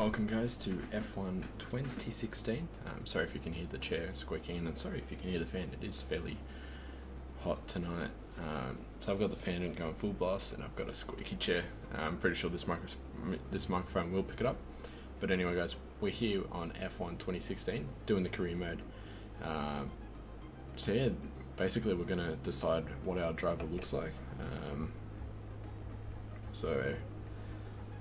welcome guys to F1 2016. Sorry if you can hear the chair squeaking, and sorry if you can hear the fan. It is fairly hot tonight. So I've got the fan going full blast and I've got a squeaky chair. I'm pretty sure this microphone will pick it up. But anyway guys, we're here on F1 2016 doing the career mode. So yeah, basically we're going to decide what our driver looks like. So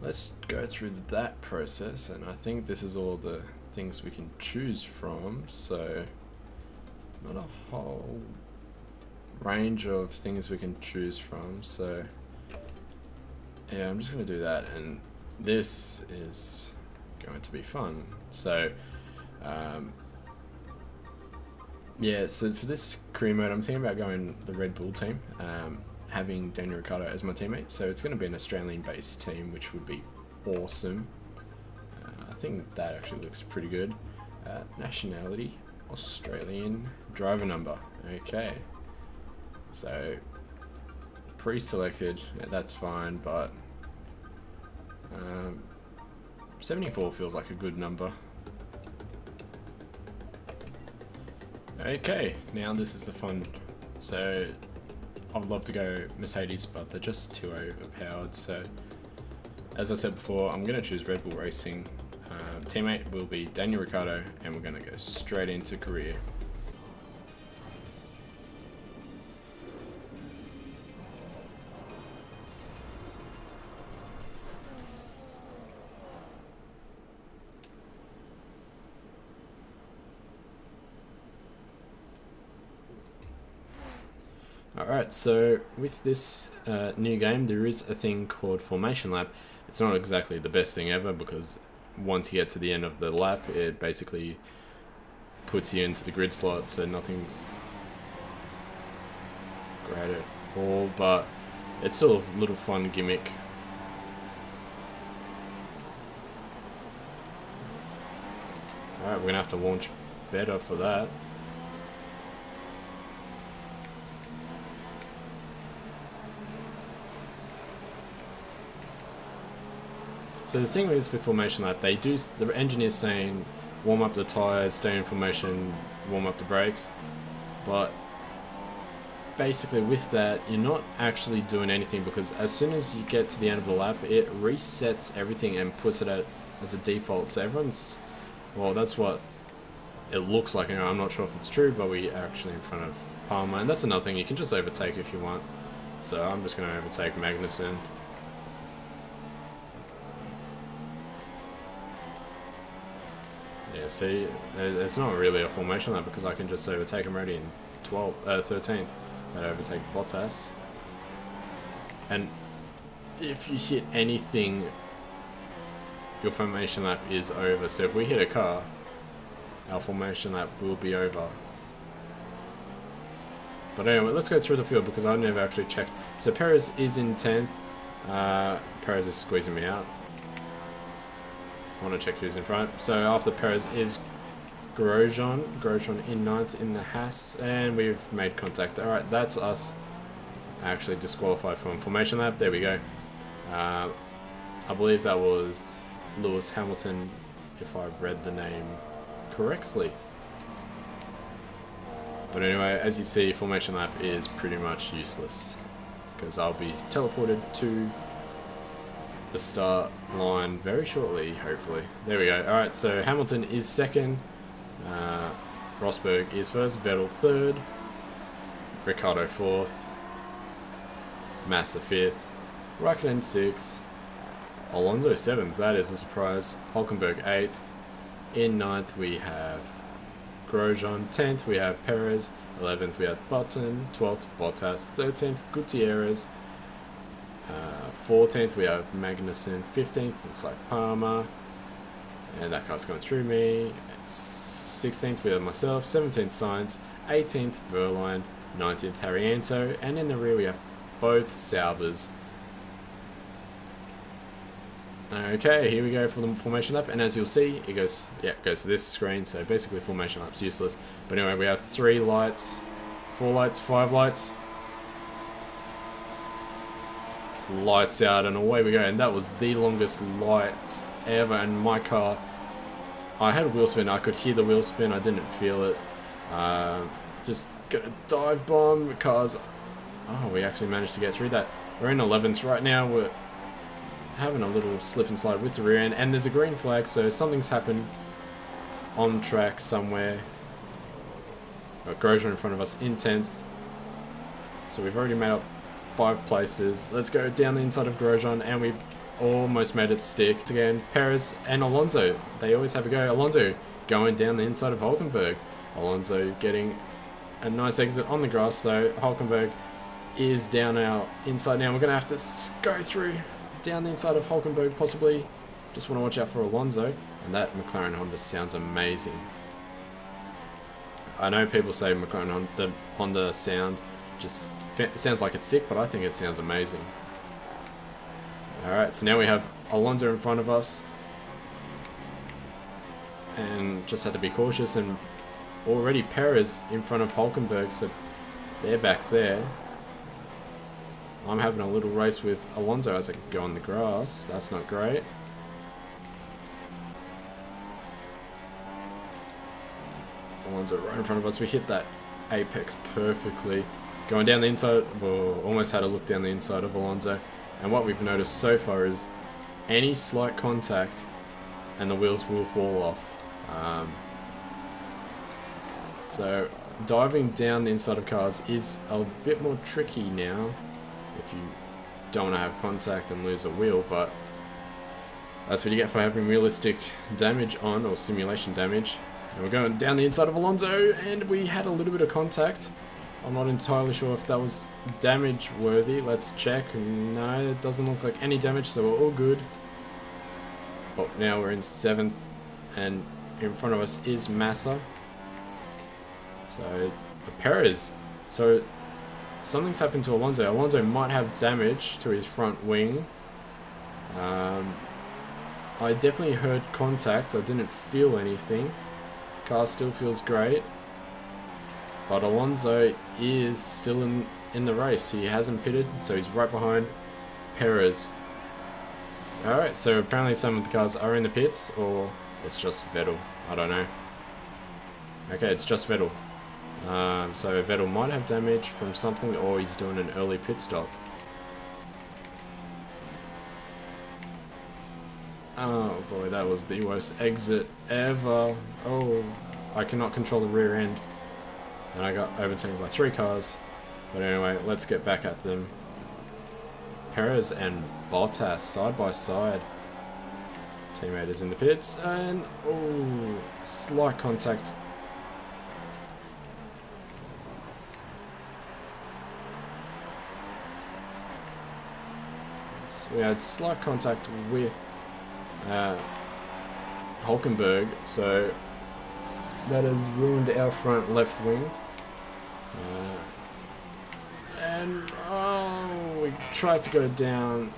let's go through that process, and I think this is all the things we can choose from, so not a whole range of things we can choose from. So yeah, I'm just going to do that, and this is going to be fun. So yeah, so for this career mode I'm thinking about going the Red Bull team, having Daniel Ricciardo as my teammate. So it's going to be an Australian based team, which would be awesome. I think that actually looks pretty good. Nationality Australian, driver number, okay, so pre-selected, that's fine, but 74 feels like a good number. Okay, now this is the fun. So I would love to go Mercedes, but they're just too overpowered. So as I said before, I'm going to choose Red Bull Racing. Teammate will be Daniel Ricciardo, and we're going to go straight into career. Alright, so with this new game, there is a thing called Formation Lap. It's not exactly the best thing ever, because once you get to the end of the lap, it basically puts you into the grid slot, so nothing's great at all, but it's still a little fun gimmick. Alright, we're going to have to launch better for that. So the thing is with Formation Lap, the engineer's saying warm up the tyres, stay in formation, warm up the brakes, but basically with that you're not actually doing anything, because as soon as you get to the end of the lap, it resets everything and puts it as a default. So everyone's, well, that's what it looks like. I'm not sure if it's true, but we are actually in front of Palmer, and that's another thing, you can just overtake if you want. So I'm just going to overtake Magnussen. Yeah, see, it's not really a formation lap, because I can just overtake him already in 13th. I'd overtake Bottas. And if you hit anything, your formation lap is over. So if we hit a car, our formation lap will be over. But anyway, let's go through the field, because I've never actually checked. So Perez is in 10th. Perez is squeezing me out. I want to check who's in front. So after Perez is Grosjean in 9th in the Haas, and we've made contact. Alright, that's us actually disqualified from Formation Lap. There we go. I believe that was Lewis Hamilton, if I read the name correctly. But anyway, as you see, Formation Lap is pretty much useless, because I'll be teleported to the start line very shortly, hopefully. There we go. Alright, so Hamilton is second, Rosberg is first, Vettel third, Ricciardo fourth, Massa fifth, Raikkonen sixth, Alonso seventh, that is a surprise, Hulkenberg eighth, in ninth we have Grosjean, 10th we have Perez, 11th we have Button, 12th Bottas, 13th Gutierrez, 14th we have Magnussen, 15th looks like Palmer, and that car's going through me. 16th we have myself, 17th Sainz, 18th Verline, 19th Harriento, and in the rear we have both Saubers. Okay, here we go for the formation lap, and as you'll see, it goes to this screen, so basically formation lap's useless. But anyway, we have 3 lights, 4 lights, 5 lights. lights out, and away we go. And that was the longest lights ever. And my car, I had a wheel spin. I could hear the wheel spin. I didn't feel it. Just gonna dive bomb cars. Oh, we actually managed to get through that. We're in 11th right now. We're having a little slip and slide with the rear end, and there's a green flag, so something's happened on track somewhere. Got Grosjean in front of us in 10th. So we've already made up 5 places. Let's go down the inside of Grosjean, and we've almost made it stick. Again, Perez and Alonso, they always have a go. Alonso going down the inside of Hulkenberg. Alonso getting a nice exit on the grass though. Hulkenberg is down our inside now. We're going to have to go through down the inside of Hulkenberg possibly. Just want to watch out for Alonso. And that McLaren Honda sounds amazing. I know people say McLaren Honda sound just sounds like it's sick, but I think it sounds amazing. Alright, so now we have Alonso in front of us. And just had to be cautious, and already Perez in front of Hulkenberg, so they're back there. I'm having a little race with Alonso as I go on the grass. That's not great. Alonso right in front of us. We hit that apex perfectly. Going down the inside, well, almost had a look down the inside of Alonso. And what we've noticed so far is any slight contact and the wheels will fall off. So diving down the inside of cars is a bit more tricky now if you don't want to have contact and lose a wheel, but that's what you get for having realistic damage on, or simulation damage. And we're going down the inside of Alonso, and we had a little bit of contact. I'm not entirely sure if that was damage worthy. Let's check. No, it doesn't look like any damage, so we're all good. But now we're in 7th, and in front of us is Massa. So Perez. So something's happened to Alonso. Alonso might have damage to his front wing. I definitely heard contact. I didn't feel anything. Car still feels great. But Alonso is still in the race. He hasn't pitted, so he's right behind Perez. Alright, so apparently some of the cars are in the pits, or it's just Vettel. I don't know. Okay, it's just Vettel. So Vettel might have damage from something, or he's doing an early pit stop. Oh boy, that was the worst exit ever. Oh, I cannot control the rear end. And I got overtaken by 3 cars. But anyway, let's get back at them. Perez and Bottas side by side. Teammate is in the pits, and oh, slight contact. So we had slight contact with Hulkenberg, so that has ruined our front left wing. And oh, we tried to go down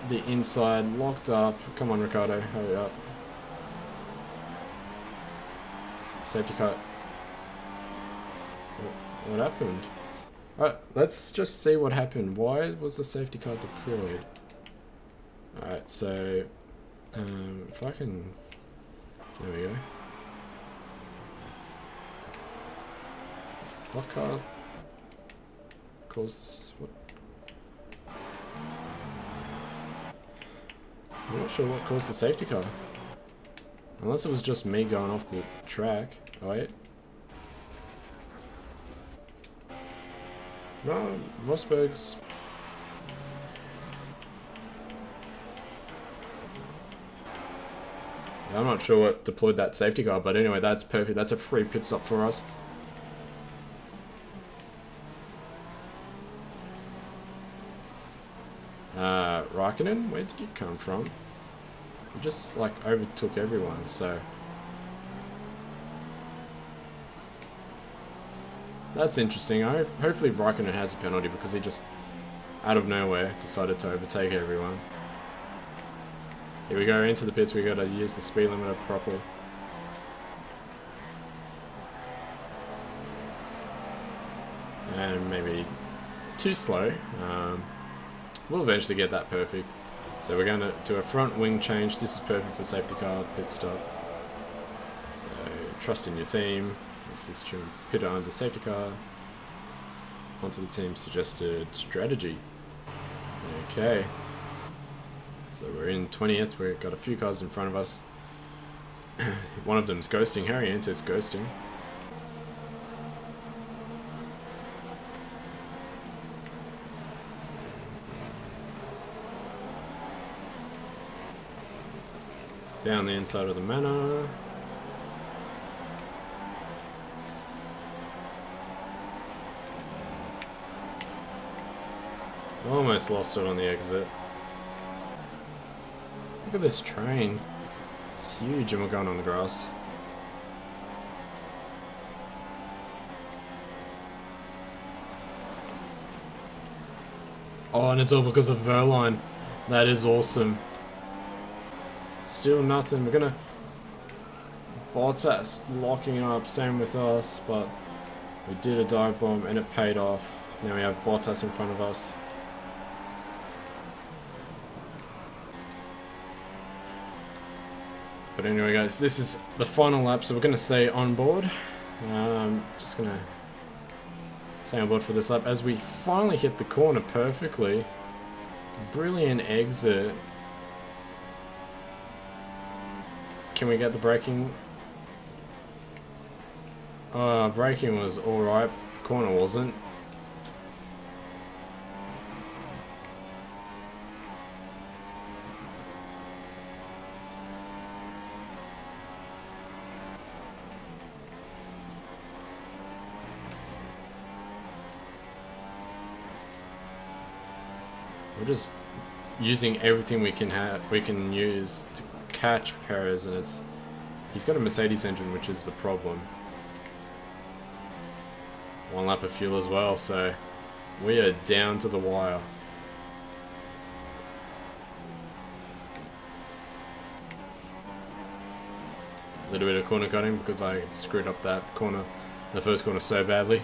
the inside, locked up. Come on, Ricardo, hurry up. Safety car. What happened? Alright, let's just see what happened. Why was the safety car deployed? Alright, so if I can, there we go. What car caused this? What? I'm not sure what caused the safety car. Unless it was just me going off the track. Oh wait. No, Rosberg's. I'm not sure what deployed that safety car, but anyway, that's perfect. That's a free pit stop for us. Raikkonen, where did you come from? You just like overtook everyone, so that's interesting. Hopefully Raikkonen has a penalty because he just out of nowhere decided to overtake everyone. Here we go into the pits. We got to use the speed limiter properly. And maybe too slow. we'll eventually get that perfect. So we're going to do a front wing change. This is perfect for safety car, pit stop. So trust in your team. Let's just put it onto safety car. Onto the team's suggested strategy. Okay. So we're in 20th. We've got a few cars in front of us. One of them's ghosting. Harry enters ghosting. Down the inside of the manor. Almost lost it on the exit. Look at this train. It's huge and we're going on the grass. Oh, and it's all because of Verline. That is awesome. Still nothing. We're gonna Bottas locking up, same with us, but we did a dive bomb and it paid off. Now we have Bottas in front of us. But anyway guys, this is the final lap, so we're gonna stay on board. Just gonna stay on board for this lap as we finally hit the corner perfectly. Brilliant exit. Can we get the braking? Braking was alright, corner wasn't. We're just using everything we can use to catch Perez, and he's got a Mercedes engine, which is the problem. One lap of fuel as well, so we are down to the wire. A little bit of corner cutting because I screwed up that corner, the first corner, so badly.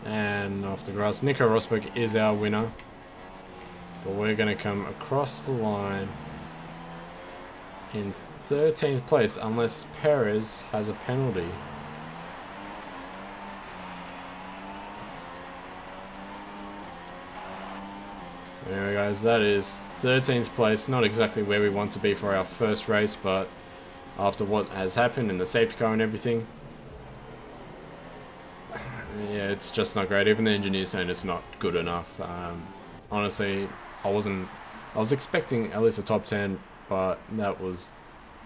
And off the grass. Nico Rosberg is our winner. But we're going to come across the line in 13th place unless Perez has a penalty. Anyway guys, that is 13th place. Not exactly where we want to be for our first race, but after what has happened in the safety car and everything, yeah, it's just not great. Even the engineer's saying it's not good enough. Honestly, I was expecting at least a top 10, but that was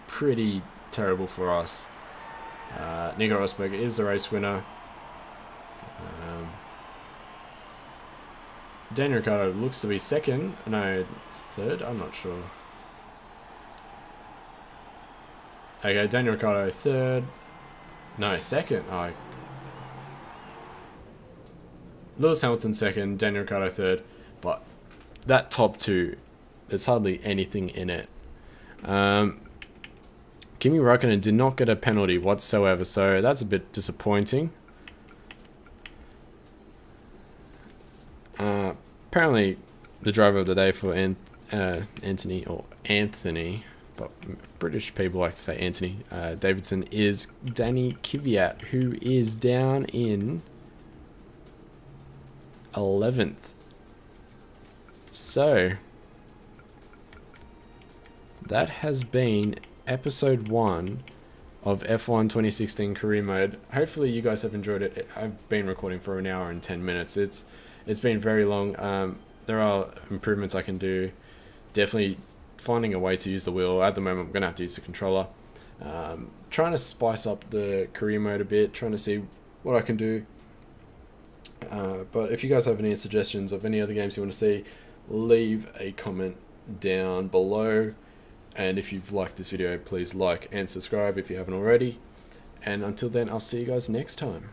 pretty terrible for us. Nico Rosberg is the race winner. Daniel Ricciardo looks to be second. No, third? I'm not sure. Okay, Daniel Ricciardo third. No, second. Oh, Lewis Hamilton second, Daniel Ricciardo third. But that top two, there's hardly anything in it. Kimi Räikkönen did not get a penalty whatsoever, so that's a bit disappointing. Apparently, the driver of the day for Anthony, but British people like to say Anthony Davidson, is Danny Kvyat, who is down in 11th. So, that has been episode 1 of F1 2016 career mode. Hopefully you guys have enjoyed it. I've been recording for an hour and 10 minutes. It's been very long. There are improvements I can do. Definitely finding a way to use the wheel. At the moment I'm going to have to use the controller. Trying to spice up the career mode a bit, trying to see what I can do. But if you guys have any suggestions of any other games you want to see, leave a comment down below. And if you've liked this video, please like and subscribe if you haven't already. And until then, I'll see you guys next time.